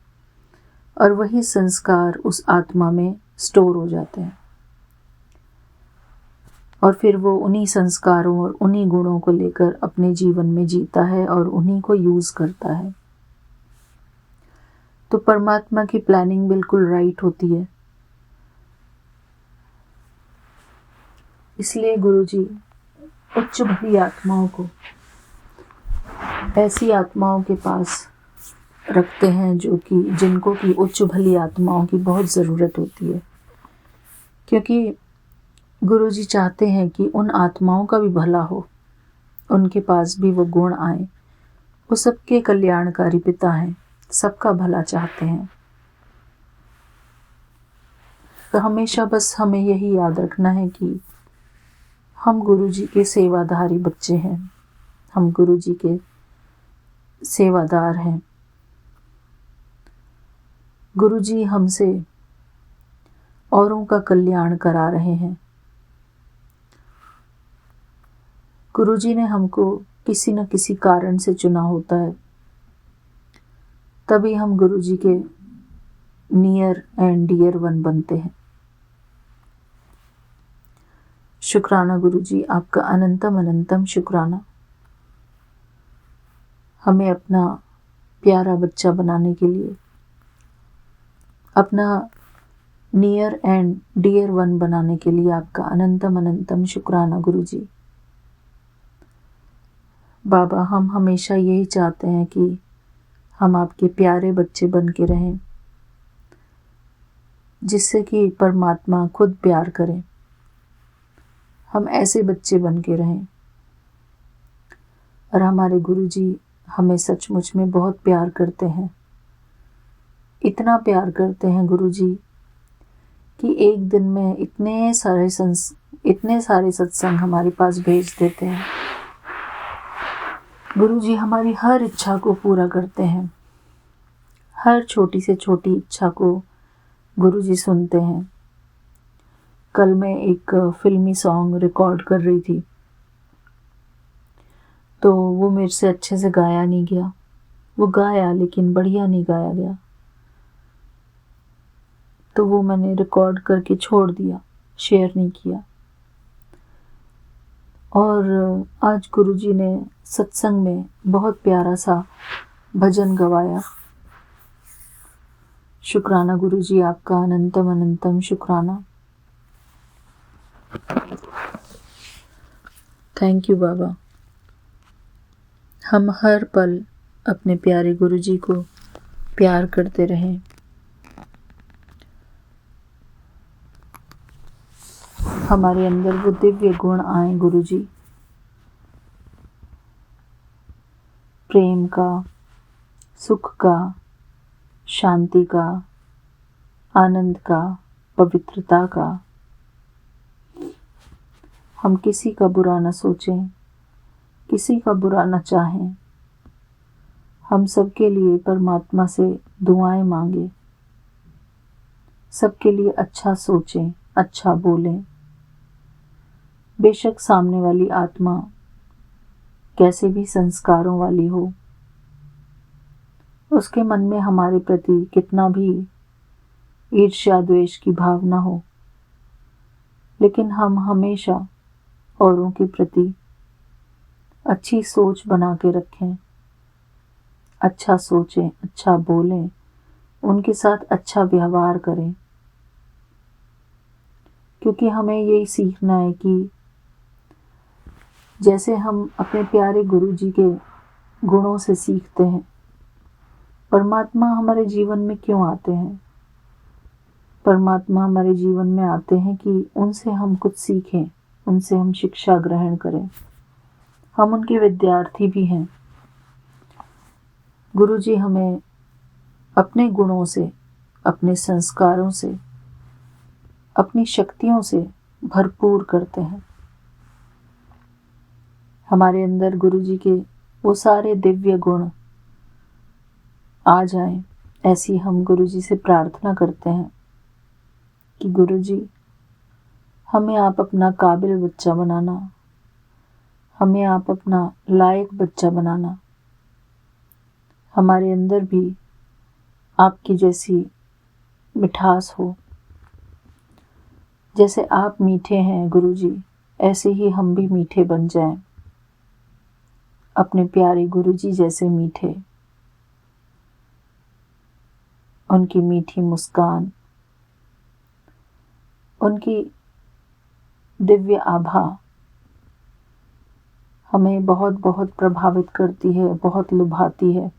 और वही संस्कार उस आत्मा में स्टोर हो जाते हैं, और फिर वो उन्हीं संस्कारों और उन्हीं गुणों को लेकर अपने जीवन में जीता है और उन्हीं को यूज़ करता है। तो परमात्मा की प्लानिंग बिल्कुल राइट होती है। इसलिए गुरुजी उच्च भली आत्माओं को ऐसी आत्माओं के पास रखते हैं जिनको की उच्च भली आत्माओं की बहुत ज़रूरत होती है, क्योंकि गुरुजी चाहते हैं कि उन आत्माओं का भी भला हो, उनके पास भी वो गुण आए। वो सबके कल्याणकारी पिता हैं, सबका भला चाहते हैं। तो हमेशा बस हमें यही याद रखना है कि हम गुरुजी के सेवाधारी बच्चे हैं, हम गुरुजी के सेवादार हैं। गुरुजी हमसे औरों का कल्याण करा रहे हैं। गुरुजी ने हमको किसी न किसी कारण से चुना होता है, तभी हम गुरुजी के नियर एंड डियर वन बनते हैं। शुक्राना गुरुजी, आपका अनंतम अनंतम शुक्राना, हमें अपना प्यारा बच्चा बनाने के लिए, अपना नियर एंड डियर वन बनाने के लिए आपका अनंतम अनंतम शुक्राना गुरुजी। बाबा, हम हमेशा यही चाहते हैं कि हम आपके प्यारे बच्चे बन के रहें, जिससे कि परमात्मा खुद प्यार करें। हम ऐसे बच्चे बन के रहें, और हमारे गुरुजी हमें सचमुच में बहुत प्यार करते हैं। इतना प्यार करते हैं गुरुजी कि एक दिन में इतने सारे सत्संग हमारे पास भेज देते हैं। गुरु जी हमारी हर इच्छा को पूरा करते हैं। हर छोटी से छोटी इच्छा को गुरु जी सुनते हैं। कल मैं एक फिल्मी सॉन्ग रिकॉर्ड कर रही थी, तो वो मेरे से अच्छे से गाया नहीं गया। वो गाया लेकिन बढ़िया नहीं गाया गया, तो वो मैंने रिकॉर्ड करके छोड़ दिया, शेयर नहीं किया। और आज गुरुजी ने सत्संग में बहुत प्यारा सा भजन गवाया। शुक्राना गुरुजी, आपका अनंतम अनंतम शुक्राना। थैंक यू बाबा। हम हर पल अपने प्यारे गुरुजी को प्यार करते रहें। हमारे अंदर वो दिव्य गुण आए गुरुजी, प्रेम का, सुख का, शांति का, आनंद का, पवित्रता का। हम किसी का बुरा न सोचें, किसी का बुरा न चाहें। हम सबके लिए परमात्मा से दुआएं मांगे, सबके लिए अच्छा सोचें, अच्छा बोलें। बेशक सामने वाली आत्मा कैसे भी संस्कारों वाली हो, उसके मन में हमारे प्रति कितना भी ईर्ष्या द्वेष की भावना हो, लेकिन हम हमेशा औरों के प्रति अच्छी सोच बना के रखें, अच्छा सोचें, अच्छा बोलें, उनके साथ अच्छा व्यवहार करें। क्योंकि हमें यही सीखना है कि जैसे हम अपने प्यारे गुरु जी के गुणों से सीखते हैं, परमात्मा हमारे जीवन में क्यों आते हैं? परमात्मा हमारे जीवन में आते हैं कि उनसे हम कुछ सीखें, उनसे हम शिक्षा ग्रहण करें। हम उनके विद्यार्थी भी हैं। गुरु जी हमें अपने गुणों से, अपने संस्कारों से, अपनी शक्तियों से भरपूर करते हैं। हमारे अंदर गुरु जी के वो सारे दिव्य गुण आ जाएं, ऐसी हम गुरु जी से प्रार्थना करते हैं कि गुरु जी हमें आप अपना काबिल बच्चा बनाना, हमें आप अपना लायक बच्चा बनाना। हमारे अंदर भी आपकी जैसी मिठास हो। जैसे आप मीठे हैं गुरु जी, ऐसे ही हम भी मीठे बन जाएं, अपने प्यारे गुरु जी जैसे मीठे। उनकी मीठी मुस्कान, उनकी दिव्य आभा हमें बहुत बहुत प्रभावित करती है, बहुत लुभाती है।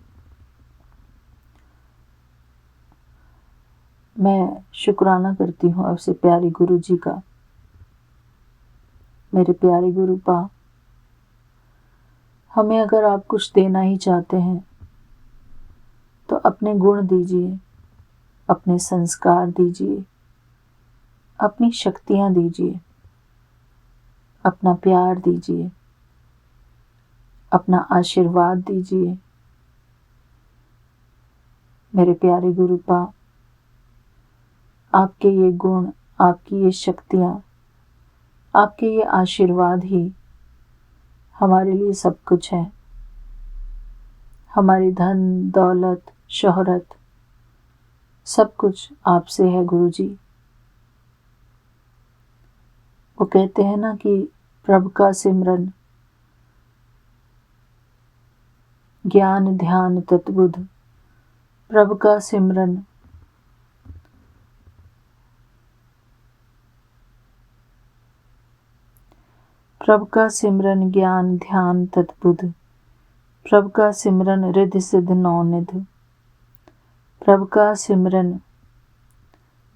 मैं शुक्राना करती हूँ आपसे प्यारे गुरु जी का। मेरे प्यारे गुरुपा, हमें अगर आप कुछ देना ही चाहते हैं तो अपने गुण दीजिए, अपने संस्कार दीजिए, अपनी शक्तियाँ दीजिए, अपना प्यार दीजिए, अपना आशीर्वाद दीजिए। मेरे प्यारे गुरुपा, आपके ये गुण, आपकी ये शक्तियाँ, आपके ये आशीर्वाद ही हमारे लिए सब कुछ है। हमारी धन दौलत शोहरत सब कुछ आपसे है गुरु जी। वो कहते हैं ना कि प्रभु का सिमरन ज्ञान ध्यान तत्बुध, प्रभु का सिमरन प्रभु का सिमरन ज्ञान ध्यान तत्बुध, प्रभु का सिमरन रिद्धि सिद्ध नौनिध। प्रभु का सिमरन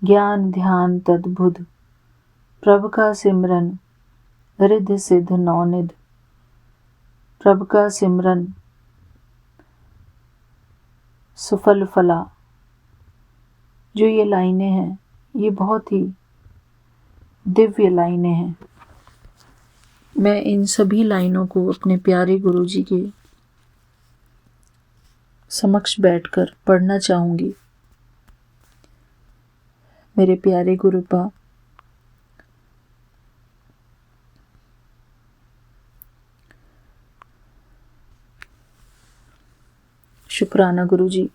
ज्ञान ध्यान तद्बुध, प्रभु का सिमरन रिद्धि सिद्ध नौनिध। प्रभु का सिमरन सुफल फला। जो ये लाइनें हैं, ये बहुत ही दिव्य लाइनें हैं। मैं इन सभी लाइनों को अपने प्यारे गुरुजी के समक्ष बैठकर पढ़ना चाहूँगी। मेरे प्यारे गुरुपा, शुक्राना गुरुजी।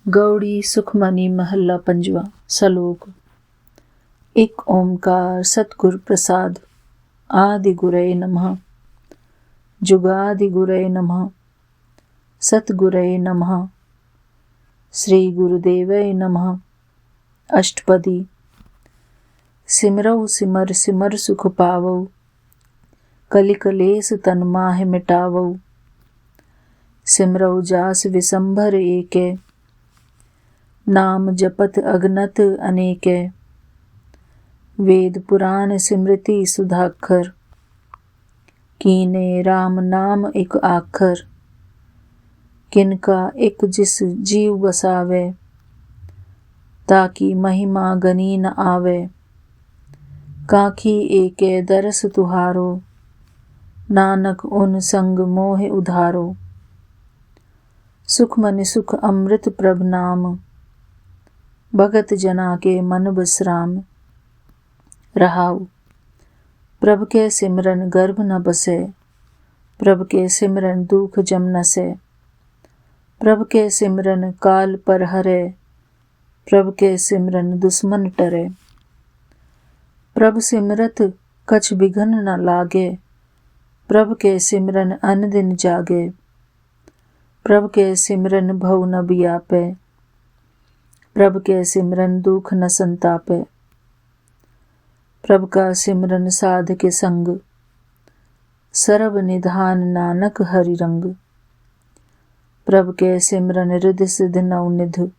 गौड़ी सुखमनी महल्ला पंजवा। सलोक। एक ओंकार सतगुर प्रसाद। आदि गुरये नमः। जुगादि गुरये नमः। सतगुरये नमः। श्री गुरुदेवय नमः। अष्टपदी। सिमरौ सिमर सिमर सुख पावौ। कलि कलेस तन माह मिटावौ। सिमरौ जास विसंभर एकै। नाम जपत अगनत अनेकै। वेद पुराण सिमृति सुधाखर। कीने राम नाम एक आखर। किनका एक जिस जीव बसावे। ताकि महिमा गनी न आवे। काखी एकै दरस तुहारो। नानक उन संग मोह उधारो। सुख मन सुख अमृत प्रभ नाम। भगत जना के मन बसराम। रहाउ। प्रभ के सिमरन गर्भ न बसे। प्रभ के सिमरन दुख जम नसे। प्रभ के सिमरन काल पर हरे। प्रभ के सिमरन दुश्मन टरे। प्रभ सिमरत कछ बिघन न लागे। प्रभ के सिमरन अन दिन जागे। प्रभ के सिमरन भव न बियापे। प्रभ के सिमरन दुख न संतापे। प्रभ का सिमरन साध के संग। सरब निधान नानक हरि रंग। प्रभ के सिमरन रिधि सिद्ध नवनिध।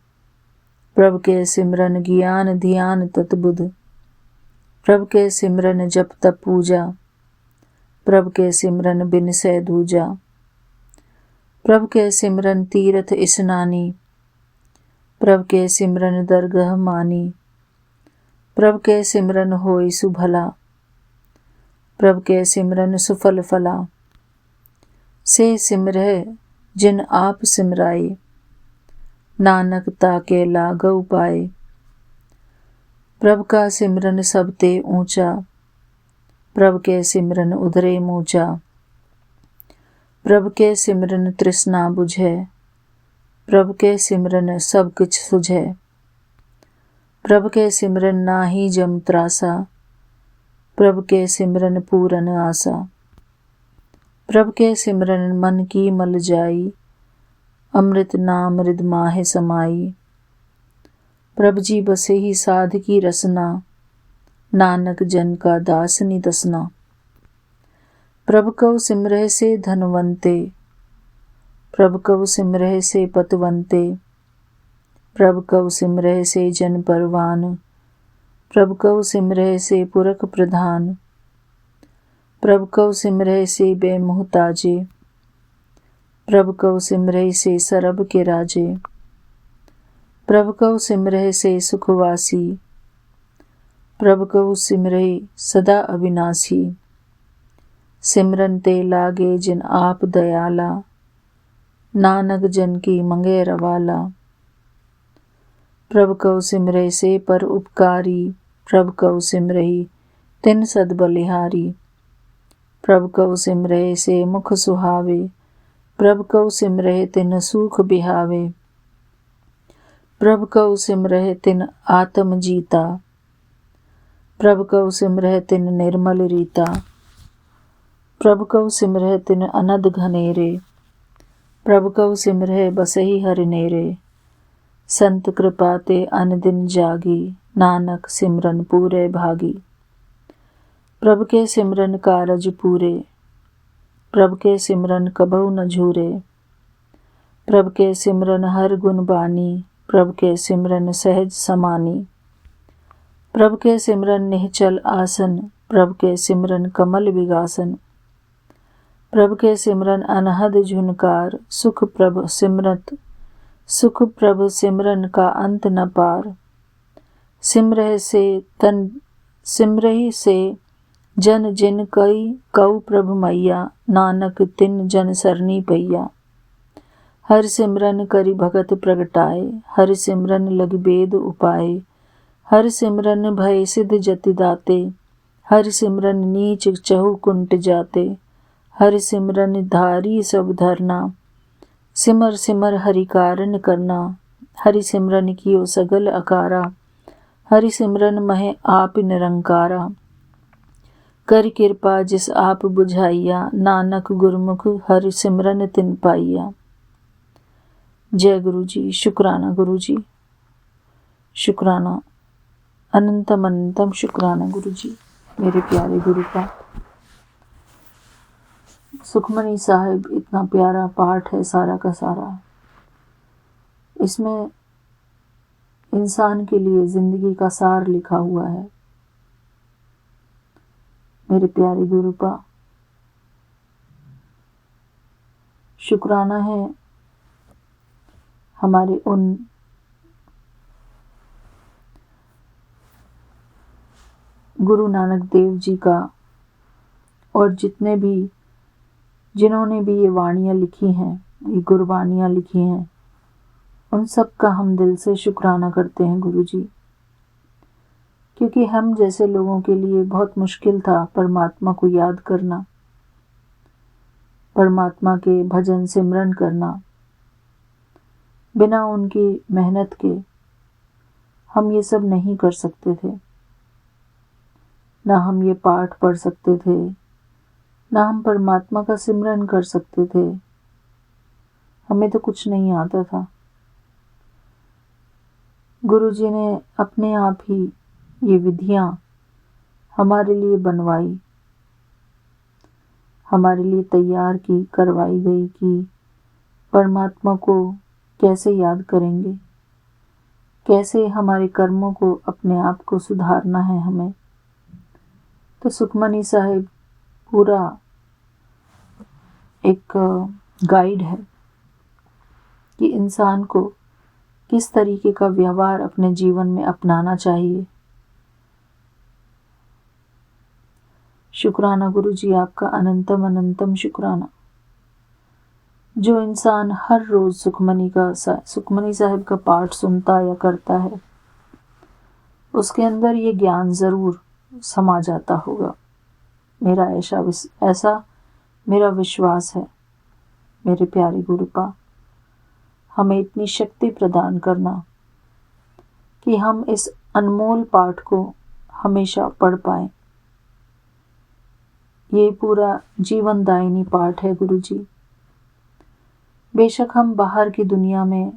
प्रभ के सिमरन ज्ञान ध्यान तत्बुध। प्रभ के सिमरन जप तप पूजा। प्रभ के सिमरन बिनसै दूजा। प्रभ के सिमरन तीरथ स्नानी। प्रभ के सिमरन दरगह मानी। प्रभ के सिमरन होई सुभला। प्रभ के सिमरन सुफल फला। से सिमरह जिन आप सिमराए। नानक ताके लागौ पाए। प्रभ का सिमरन सब ते ऊंचा। प्रभ के सिमरन उधरे मूचा। प्रभ के सिमरन तृष्णा बुझे। प्रभ के सिमरन सब कुछ सुझे। प्रभ के सिमरन नाही जम त्रासा। प्रभ के सिमरन पूरन आसा। प्रभ के सिमरन मन की मल जाई। अमृत नाम रिद माहे समाई। प्रभ जी बसे ही साध की रसना। नानक जन का दास नि दसना। प्रभ कव सिमरह से धनवंते। प्रभ कव सिमरह से पतवंते। प्रभ कव सिमरह से जन परवान। प्रभ कव सिमरह से पुरख प्रधान। प्रभ कव सिमरह से बेमुहताजे। प्रभ कव सिमरह से सरब के राजे। प्रभ कव सिमरह से सुखवासी। प्रभ कव सिमरह सदा अविनाशी। सिमरन ते लागे जिन आप दयाला। नानक जन की मंगे रवाला। प्रभ कव सिमरह से पर उपकारी। प्रभ कव सिमरही तिन सद बलिहारी। प्रभ कव सिमरह से मुख सुहावे। प्रभ कव सिमरह तिन सूख बिहावे। प्रभ कव सिमरह तिन आत्म जीता। प्रभ कव सिमरह तिन निर्मल रीता। प्रभ कव सिमरह तिन अनद घनेरे। प्रभ कव सिमरह बसही हरि नेरे। संत कृपा ते अन दिन जागी। नानक सिमरन पूरे भागी। प्रभ के सिमरन कारज पूरे। प्रभ के सिमरन कबहु न झूरे। प्रभ के सिमरन हर गुण बानी। प्रभ के सिमरन सहज समानी। प्रभ के सिमरन निहचल आसन। प्रभ के सिमरन कमल विगासन। प्रभ के सिमरन अनहद झुनकार। सुख प्रभ सिमरत सुख प्रभु सिमरन का अंत न पार। सिमरह से जन जिन कई कऊ प्रभु मैया, नानक तिन जन सरनी पैया। हर सिमरन करि भगत प्रगटाए, हर सिमरन लग बेद उपाय। हर सिमरन भय सिद्ध जति दाते, हर सिमरन नीच चहु कुंट जाते। हर सिमरन धारी सब धरना, सिमर सिमर हरि कारण करना। हरि सिमरन कियो सगल अकारा, हरि सिमरन महे आप निरंकारा। कर कृपा जिस आप बुझाइया, नानक गुरमुख हरि सिमरन तिन पाइया। जय गुरु जी। शुक्राना गुरु जी, शुक्राना, अनंतम अनंतम शुक्राना गुरु जी, मेरे प्यारे गुरु का। सुखमनी साहिब इतना प्यारा पाठ है सारा का सारा। इसमें इंसान के लिए जिंदगी का सार लिखा हुआ है। मेरे प्यारे गुरु का शुक्राना है हमारे उन गुरु नानक देव जी का, और जिन्होंने भी ये वाणियाँ लिखी हैं, ये गुरबानियाँ लिखी हैं, उन सब का हम दिल से शुक्राना करते हैं गुरु जी। क्योंकि हम जैसे लोगों के लिए बहुत मुश्किल था परमात्मा को याद करना, परमात्मा के भजन सिमरन करना। बिना उनकी मेहनत के हम ये सब नहीं कर सकते थे। ना हम ये पाठ पढ़ सकते थे, ना हम परमात्मा का सिमरन कर सकते थे। हमें तो कुछ नहीं आता था। गुरु जी ने अपने आप ही ये विधियां हमारे लिए बनवाई, हमारे लिए तैयार की, करवाई गई कि परमात्मा को कैसे याद करेंगे, कैसे हमारे कर्मों को, अपने आप को सुधारना है हमें। तो सुखमनी साहिब पूरा एक गाइड है कि इंसान को किस तरीके का व्यवहार अपने जीवन में अपनाना चाहिए। शुक्राना गुरु जी, आपका अनंतम अनंतम शुक्राना। जो इंसान हर रोज सुखमनी साहिब का पाठ सुनता या करता है, उसके अंदर ये ज्ञान जरूर समा जाता होगा। ऐसा मेरा विश्वास है। मेरे प्यारे गुरुपा, हमें इतनी शक्ति प्रदान करना कि हम इस अनमोल पाठ को हमेशा पढ़ पाएं। ये पूरा जीवनदायिनी पाठ है गुरु जी। बेशक हम बाहर की दुनिया में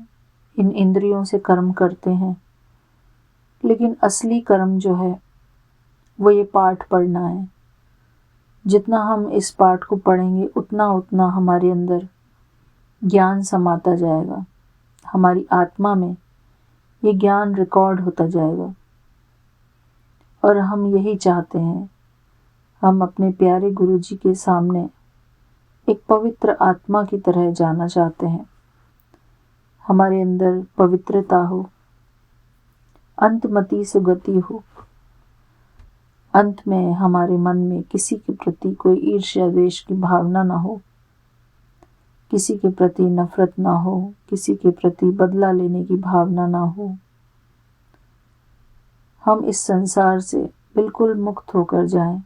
इन इंद्रियों से कर्म करते हैं, लेकिन असली कर्म जो है वो ये पाठ पढ़ना है। जितना हम इस पाठ को पढ़ेंगे उतना उतना हमारे अंदर ज्ञान समाता जाएगा, हमारी आत्मा में ये ज्ञान रिकॉर्ड होता जाएगा। और हम यही चाहते हैं, हम अपने प्यारे गुरु जी के सामने एक पवित्र आत्मा की तरह जाना चाहते हैं। हमारे अंदर पवित्रता हो, अंतमति सुगति हो, अंत में हमारे मन में किसी के प्रति कोई ईर्ष्या द्वेष की भावना ना हो, किसी के प्रति नफरत ना हो, किसी के प्रति बदला लेने की भावना ना हो। हम इस संसार से बिल्कुल मुक्त होकर जाएं,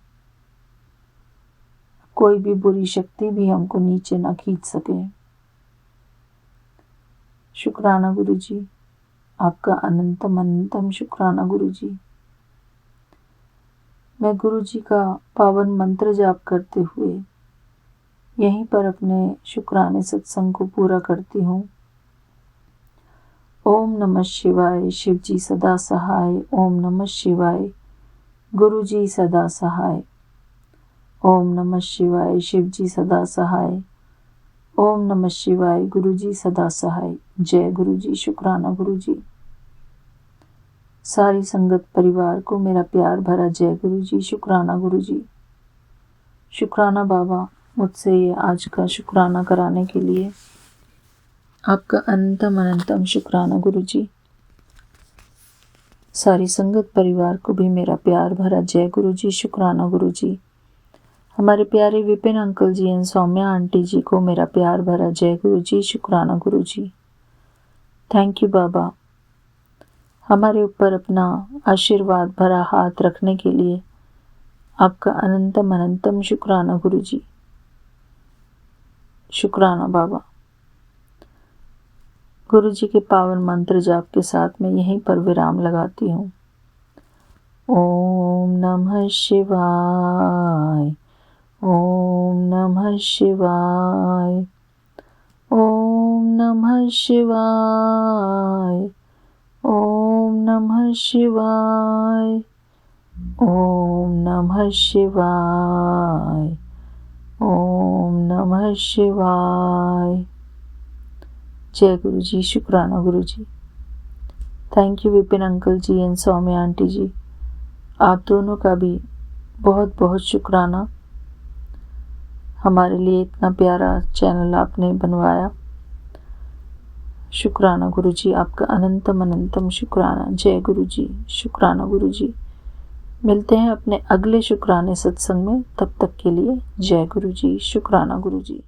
कोई भी बुरी शक्ति भी हमको नीचे ना खींच सके। शुक्राना गुरु जी, आपका अनंतम अनंतम शुक्राना गुरु जी। मैं गुरु जी का पावन मंत्र जाप करते हुए यहीं पर अपने शुक्राने सत्संग को पूरा करती हूँ। ओम नमः शिवाय, शिव जी सदा सहाय। ओम नमः शिवाय, गुरु जी सदा सहाय। ओम नमः शिवाय, शिव जी सदा सहाय। ओम नमः शिवाय, गुरु जी सदा सहाय। जय गुरु जी। शुक्राना गुरु जी। सारी संगत परिवार को मेरा प्यार भरा जय गुरु जी। शुक्राना गुरु जी। शुक्राना बाबा, मुझसे ये आज का शुक्राना कराने के लिए। आपका अनंतम शुक्राना गुरुजी। सारी संगत परिवार को भी मेरा प्यार भरा जय गुरुजी, शुक्राना गुरुजी। हमारे प्यारे Vipin uncle ji and Saumya aunty ji को मेरा प्यार भरा जय गुरुजी, शुक्राना गुरुजी। थैंक यू बाबा, हमारे ऊपर अपना आशीर्वाद भरा हाथ रखने के लिए आपका अनंतम शुक्राना गुरुजी, शुक्राना बाबा। गुरुजी के पावन मंत्र जाप के साथ मैं यहीं पर विराम लगाती हूँ। ओम नमः शिवाय, ओम नमः शिवाय, ओम नमः शिवाय, ओम नमः शिवाय, ओम नमः शिवाय, ओम नमः शिवाय। जय गुरुजी, शुक्राना Guruji. Thank you Vipin uncle ji and Saumya aunty ji, आप दोनों का भी बहुत बहुत शुक्राना। हमारे लिए इतना प्यारा चैनल आपने बनवाया। शुक्राना गुरुजी, आपका अनंतम शुक्राना। जय गुरुजी, शुक्राना गुरुजी। मिलते हैं अपने अगले शुक्राने सत्संग में, तब तक के लिए जय गुरुजी, शुक्राना गुरुजी।